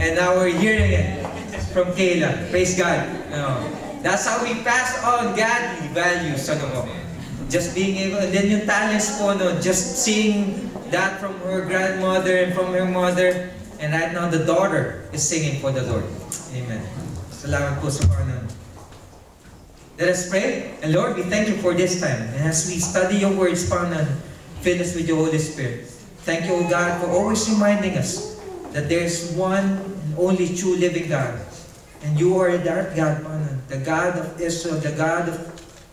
And now we're hearing it from Kayla. Praise God. That's how we pass on godly values. Just being able, and then yung talents po, just seeing that from her grandmother and from her mother. And right now the daughter is singing for the Lord. Amen. Salamat po sa Panginoon. Let us pray. And Lord, we thank you for this time. And as we study your words, Panginoon, fill us with your Holy Spirit. Thank you, O God, for always reminding us that there is one and only true living God. And you are that God, Panginoon, the God of Israel, the God of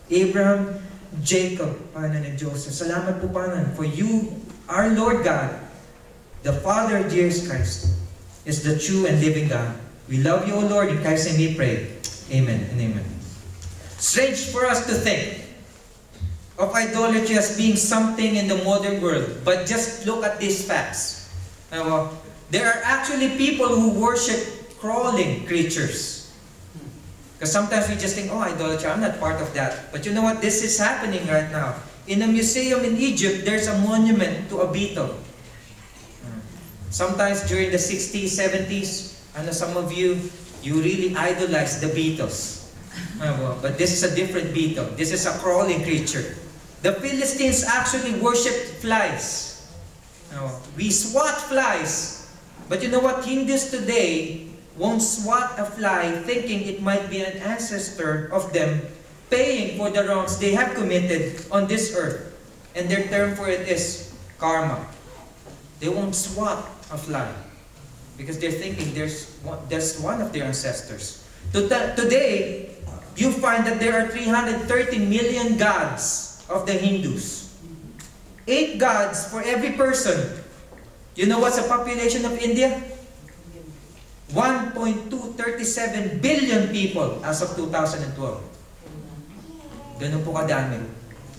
Abraham, Jacob, Panginoon, and Joseph. Salamat po, Panginoon, for you, our Lord God, the Father of Jesus Christ, is the true and living God. We love you, O Lord. In Christ's name we pray. Amen and amen. Strange for us to think of idolatry as being something in the modern world, but just look at these facts. There are actually people who worship crawling creatures. Because sometimes we just think, oh, idolatry, I'm not part of that. But you know what? This is happening right now. In a museum in Egypt, there's a monument to a beetle. Sometimes during the 60s, 70s, some of you really idolize the beetles. But this is a different beetle. This is a crawling creature. The Philistines actually worshipped flies. We swat flies. But you know what? Hindus today won't swat a fly thinking it might be an ancestor of them paying for the wrongs they have committed on this earth. And their term for it is karma. They won't swat a fly because they're thinking that's one of their ancestors. Today, you find that there are 330 million gods of the Hindus. 8 gods for every person. You know what's the population of India? 1.237 billion people as of 2012. Ganun po kadami.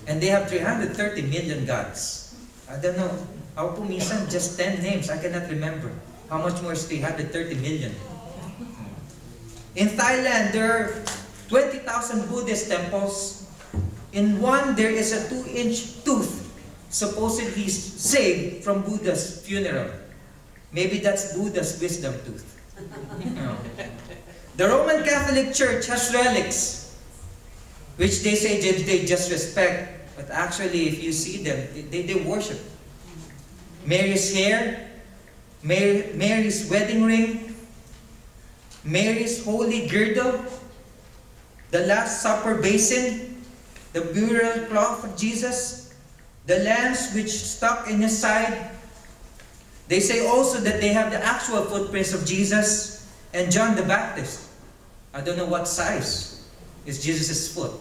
And they have 330 million gods. I don't know. Ako po minsan, just 10 names. I cannot remember. How much more is 330 million? In Thailand, there are 20,000 Buddhist temples. In one, there is a 2-inch tooth supposedly saved from Buddha's funeral. Maybe that's Buddha's wisdom tooth. The Roman Catholic Church has relics, which they say they just respect, but actually if you see them, they worship. Mary's hair, Mary's wedding ring, Mary's holy girdle, the Last Supper basin, the burial cloth of Jesus, the lance which stuck in his side. They say also that they have the actual footprints of Jesus and John the Baptist. I don't know what size is Jesus' foot.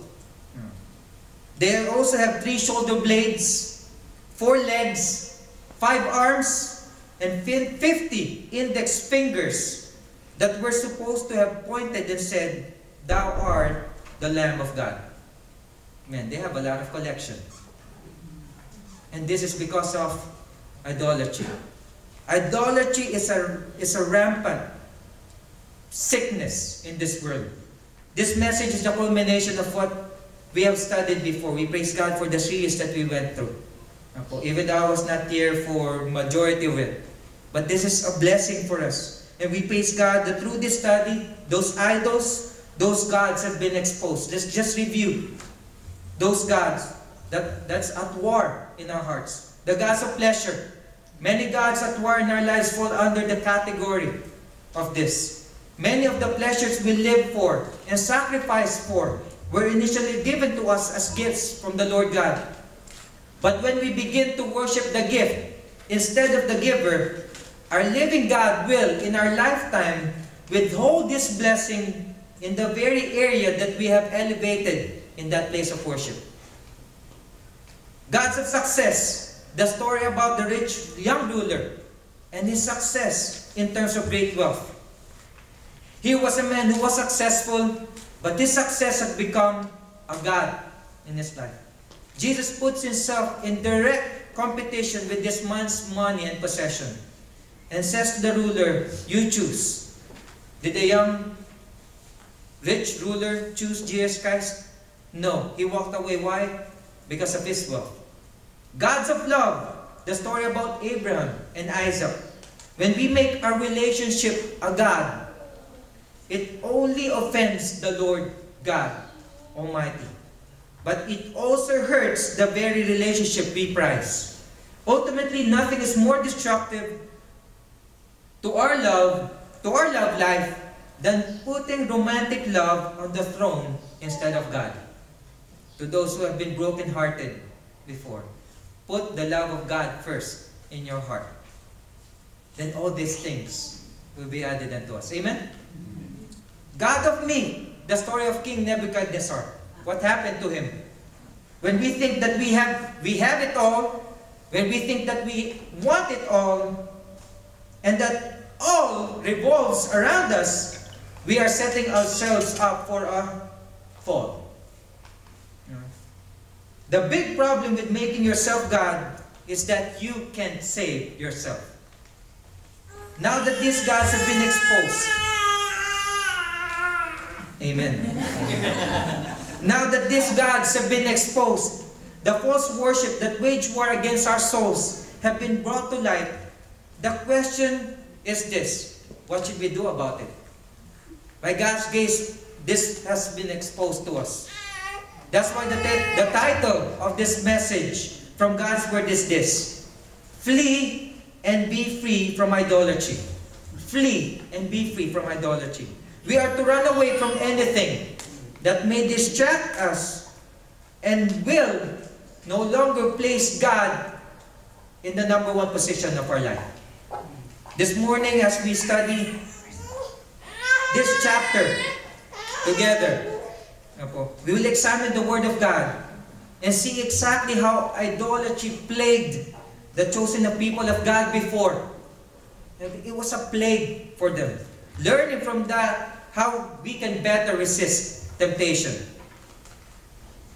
They also have 3 shoulder blades, 4 legs, 5 arms, and 50 index fingers that were supposed to have pointed and said, "Thou art the Lamb of God." Man, they have a lot of collection. And this is because of idolatry. Idolatry is a rampant sickness in this world. This message is the culmination of what we have studied before. We praise God for the series that we went through. Even though I was not here for majority of it. But this is a blessing for us. And we praise God that through this study, those idols, those gods have been exposed. Let's just review those gods that's at war in our hearts. The gods of pleasure. Many gods at war in our lives fall under the category of this. Many of the pleasures we live for and sacrifice for were initially given to us as gifts from the Lord God. But when we begin to worship the gift instead of the giver, our living God will, in our lifetime, withhold this blessing in the very area that we have elevated in that place of worship. Gods of success. The story about the rich young ruler and his success in terms of great wealth. He was a man who was successful, but his success had become a god in his life. Jesus puts himself in direct competition with this man's money and possession and says to the ruler, "You choose." Did the young rich ruler choose Jesus Christ? No. He walked away. Why? Because of his wealth. Gods of love. The story about Abraham and Isaac. When we make our relationship a God, it only offends the Lord God Almighty. But it also hurts the very relationship we prize. Ultimately, nothing is more destructive to our love life than putting romantic love on the throne instead of God. To those who have been broken-hearted before, put the love of God first in your heart. Then all these things will be added unto us. Amen? God of me, the story of King Nebuchadnezzar. What happened to him? When we think that we have it all, when we think that we want it all, and that all revolves around us, we are setting ourselves up for a fall. The big problem with making yourself God is that you can't save yourself. Now that these gods have been exposed, amen. Now that these gods have been exposed, the false worship that wage war against our souls have been brought to light, the question is this: what should we do about it? By God's grace, this has been exposed to us. That's why the title of this message from God's Word is this: Flee and be free from idolatry. Flee and be free from idolatry. We are to run away from anything that may distract us and will no longer place God in the number one position of our life. This morning, as we study this chapter together, we will examine the Word of God and see exactly how idolatry plagued the chosen people of God before. It was a plague for them. Learning from that how we can better resist temptation.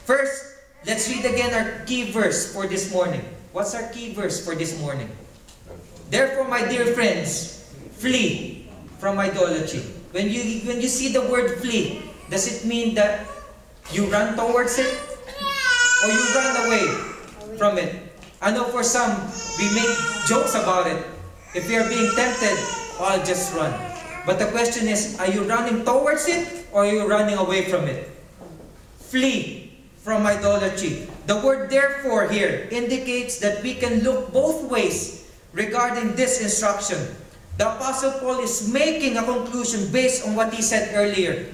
First, let's read again our key verse for this morning. What's our key verse for this morning? Therefore, my dear friends, flee from idolatry. When you see the word flee, does it mean that you run towards it or you run away from it? I know for some, we make jokes about it. If we are being tempted, I'll just run. But the question is, are you running towards it or are you running away from it? Flee from idolatry. The word therefore here indicates that we can look both ways regarding this instruction. The Apostle Paul is making a conclusion based on what he said earlier.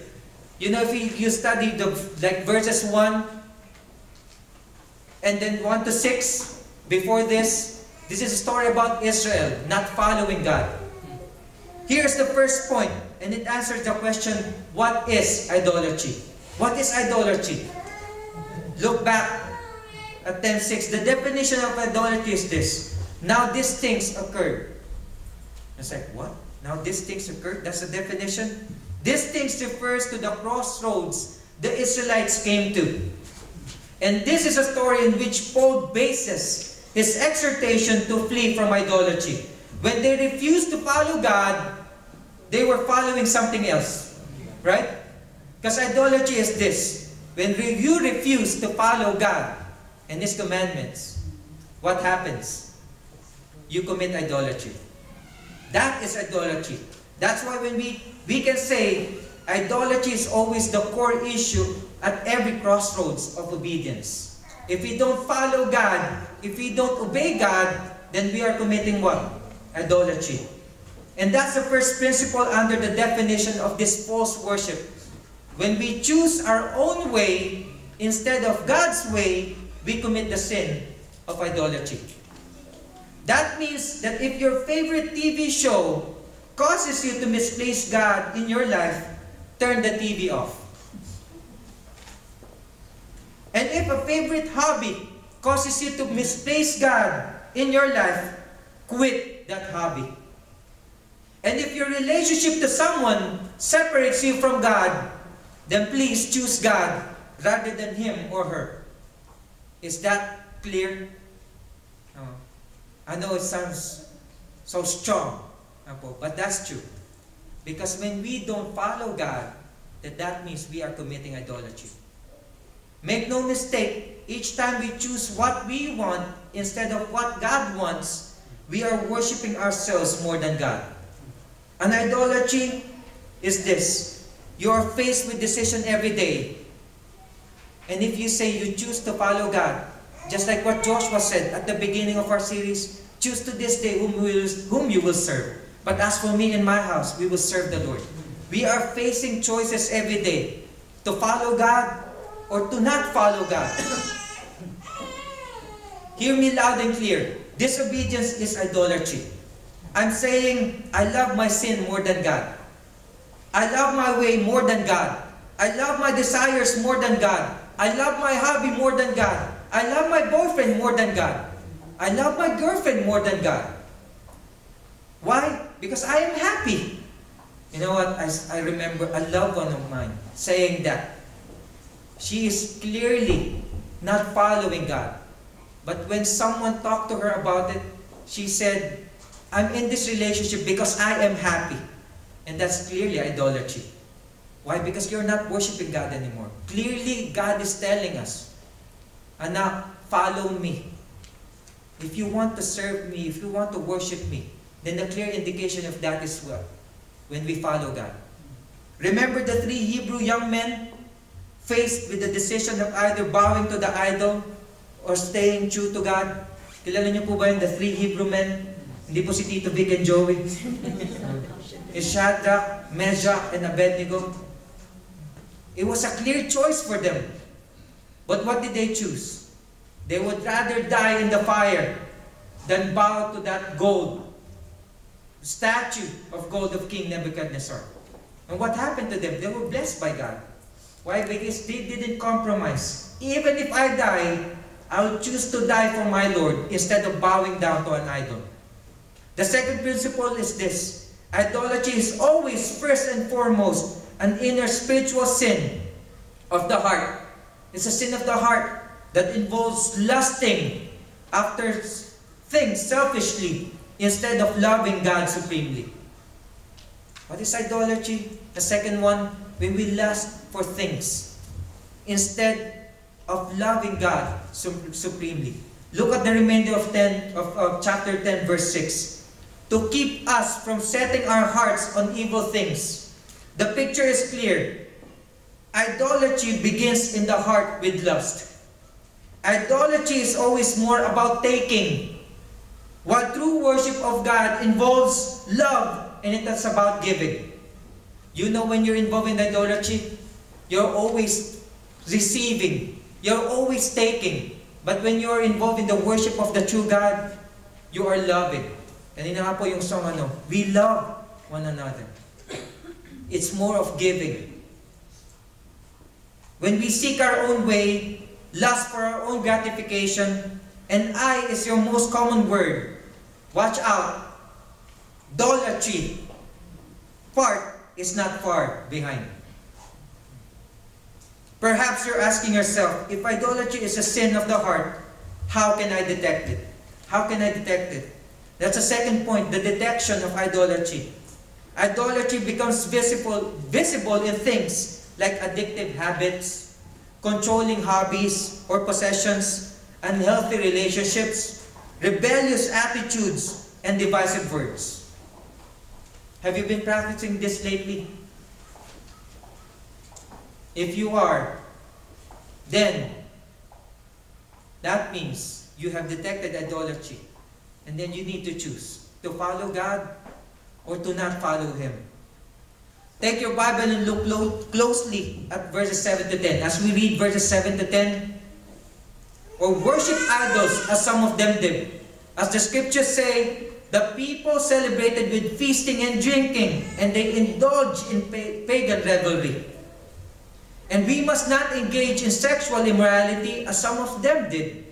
You know, if you study verses 1 and then 1 to 6 before this is a story about Israel not following God. Here's the first point, and it answers the question, what is idolatry? What is idolatry? Look back at 10:6. The definition of idolatry is this: now these things occurred. It's like, what? Now these things occurred? That's the definition? These things refers to the crossroads the Israelites came to. And this is a story in which Paul bases his exhortation to flee from idolatry. When they refused to follow God, they were following something else. Right? Because idolatry is this: when you refuse to follow God and His commandments, what happens? You commit idolatry. That is idolatry. That's why when we can say idolatry is always the core issue at every crossroads of obedience. If we don't follow God, if we don't obey God, then we are committing what? Idolatry. And that's the first principle under the definition of this false worship. When we choose our own way instead of God's way, we commit the sin of idolatry. That means that if your favorite TV show causes you to misplace God in your life, turn the TV off. And if a favorite hobby causes you to misplace God in your life, quit that hobby. And if your relationship to someone separates you from God, then please choose God rather than him or her. Is that clear? I know it sounds so strong, but that's true. Because when we don't follow God, that means we are committing idolatry. Make no mistake, each time we choose what we want instead of what God wants, we are worshiping ourselves more than God. An idolatry is this. You are faced with decision every day. And if you say you choose to follow God, just like what Joshua said at the beginning of our series, choose to this day whom you will serve. But as for me and my house, we will serve the Lord. We are facing choices every day to follow God or to not follow God. Hear me loud and clear. Disobedience is idolatry. I'm saying I love my sin more than God. I love my way more than God. I love my desires more than God. I love my hobby more than God. I love my boyfriend more than God. I love my girlfriend more than God. Why? Because I am happy. You know what? I remember a loved one of mine saying that she is clearly not following God. But when someone talked to her about it, she said, I'm in this relationship because I am happy. And that's clearly idolatry. Why? Because you're not worshiping God anymore. Clearly, God is telling us, Anak, follow me. If you want to serve me, if you want to worship me, then the clear indication of that is what? When we follow God. Remember the 3 Hebrew young men faced with the decision of either bowing to the idol or staying true to God? Kilala niyo po ba yung the 3 Hebrew men? Hindi po si Tito Vic and Joey. It's Shadrach, Meshach, and Abednego. It was a clear choice for them. But what did they choose? They would rather die in the fire than bow to that gold statue of gold of King Nebuchadnezzar. And what happened to them? They were blessed by God. Why? Because they didn't compromise. Even if I die, I will choose to die for my Lord instead of bowing down to an idol. The second principle is this. Idolatry is always first and foremost an inner spiritual sin of the heart. It's a sin of the heart that involves lusting after things selfishly instead of loving God supremely. What is idolatry? The second one, when we lust for things instead of loving God supremely. Look at the remainder of chapter 10, verse 6. To keep us from setting our hearts on evil things. The picture is clear. Idolatry begins in the heart with lust. Idolatry is always more about taking, while true worship of God involves love and it's about giving. You know, when you're involved in idolatry, you're always receiving, you're always taking. But when you're involved in the worship of the true God, you are loving. Kanina nga po yung song, we love one another. It's more of giving. When we seek our own way, lust for our own gratification, and I is your most common word, watch out. Idolatry part is not far behind. Perhaps you're asking yourself, if idolatry is a sin of the heart, how can I detect it? How can I detect it? That's the second point, the detection of idolatry. Idolatry becomes visible in things like addictive habits, controlling hobbies or possessions, unhealthy relationships, rebellious attitudes, and divisive words. Have you been practicing this lately? If you are, then that means you have detected idolatry. And then you need to choose to follow God or to not follow Him. Take your Bible and look closely at verses 7 to 10. As we read verses 7 to 10, or worship idols as some of them did. As the scriptures say, the people celebrated with feasting and drinking, and they indulged in pagan revelry. And we must not engage in sexual immorality as some of them did,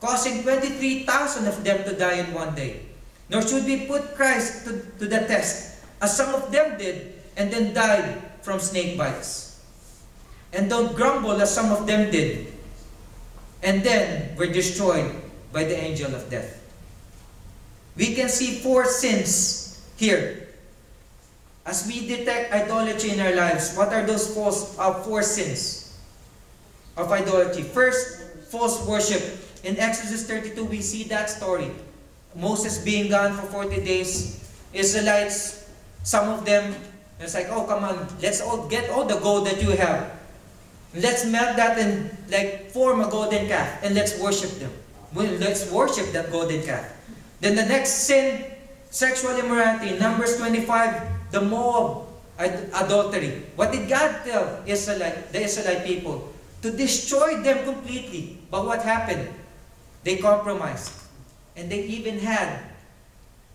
causing 23,000 of them to die in one day. Nor should we put Christ to the test, as some of them did, and then died from snake bites. And don't grumble as some of them did, and then were destroyed by the angel of death. We can see 4 sins here. As we detect idolatry in our lives, what are those 4 sins of idolatry? First, false worship. In Exodus 32, we see that story Moses being gone for 40 days, Israelites, some of them, it's like, oh, come on, let's all get all the gold that you have. Let's melt that and like form a golden calf and let's worship them. Well, let's worship that golden calf. Then the next sin, sexual immorality. Numbers 25, the Moab adultery. What did God tell the Israelite people? To destroy them completely. But what happened? They compromised. And they even had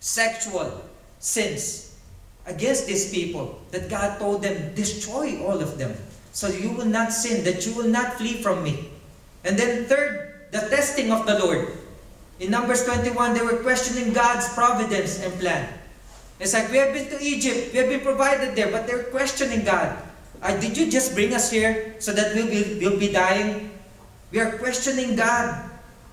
sexual sins against these people that God told them, destroy all of them. So you will not sin, that you will not flee from me. And then third, the testing of the Lord. In Numbers 21, they were questioning God's providence and plan. It's like, we have been to Egypt, we have been provided there, but they're questioning God. Did you just bring us here so that we'll be dying? We are questioning God.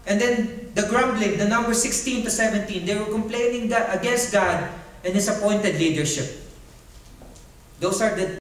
And then the grumbling, the Numbers 16 to 17, they were complaining against God and His appointed leadership. Those are the